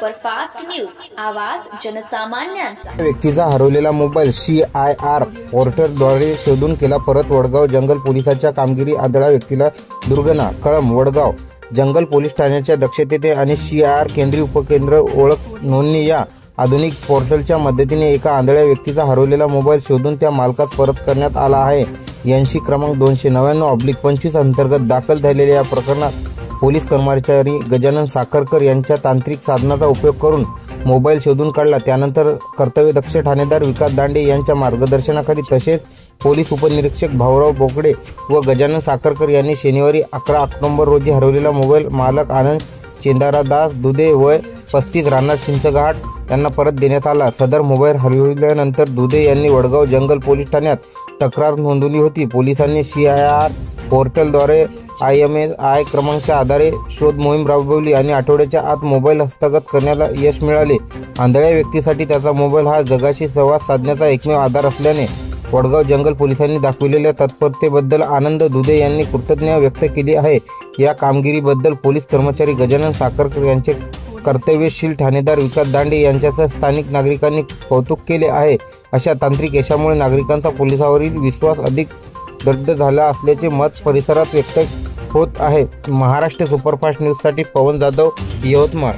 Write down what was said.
Superfast news, आवाज जनसामान्यांचा। व्यक्तीचा हरवलेला मोबाईल CIR पोर्टलद्वारे शोधून केला परत। वडगाव जंगल पोलिसांच्या कामगिरी, आंधळ्या व्यक्तीला दुर्घटना। कळंब वडगाव जंगल पोलीस ठाण्याच्या दक्षतेने आणि CIR केंद्रीय उपकेंद्र ओळख नोंदणी या आधुनिक पोर्टलच्या मदतीने एका आंधळ्या व्यक्तीचा हरवलेला मोबाईल शोधून त्या मालकास परत करण्यात आला आहे। 80 क्रमांक 299/25 अंतर्गत दाखल झालेल्या या प्रकरणात पोलीस कर्मचारी गजानन साखरकर यांच्या तांत्रिक साधनाचा उपयोग करून मोबाईल शोधून काढला। त्यानंतर कर्तव्यदक्ष ठाणेदार विकास दांडे यांच्या मार्गदर्शनाखाली तसेच पोलीस उपनिरीक्षक भाऊराव बोकडे व गजानन साखरकर यांनी शनिवारी 11 ऑक्टोबर रोजी हरवलेला मोबाईल मालक आनंद चेंदारादास दुधे वय 35 राहणार चिंचघाट यांना परत देण्यात आला। सदर मोबाईल हरवल्यानंतर दुधे यांनी वडगाव जंगल पोलीस ठाण्यात तक्रार नोंदवली होती। पोलिसांनी CIR पोर्टलद्वारे IMEI क्रमांकाच्या आधारे शोध मोहीम राबवली आणि आठवड्याच्या आत मोबाईल हस्तगत करण्याला यश मिळाले। आंधळ्या व्यक्तीसाठी त्याचा मोबाईल हा जगाशी संवाद साधण्याचा एकमेव आधार असल्याने वडगाव जंगल पोलिसांनी दाखविलेल्या तत्परतेबद्दल आनंद दुधे यांनी कृतज्ञता व्यक्त केली आहे। या कामगिरीबद्दल पोलीस कर्मचारी गजानन साखरकर यांचे कर्तव्यशील ठाणेदार विकास दांडे यांच्यासह स्थानिक नागरिकांनी कौतुक केले आहे। अशा तांत्रिक यशामुळे नागरिकांचा पोलिसांवरील विश्वास अधिक दृढ झाला असल्याचे मत परिसरात व्यक्त होत आहे। महाराष्ट्र सुपरफास्ट न्यूजसाठी पवन जाधव, यवतमाळ।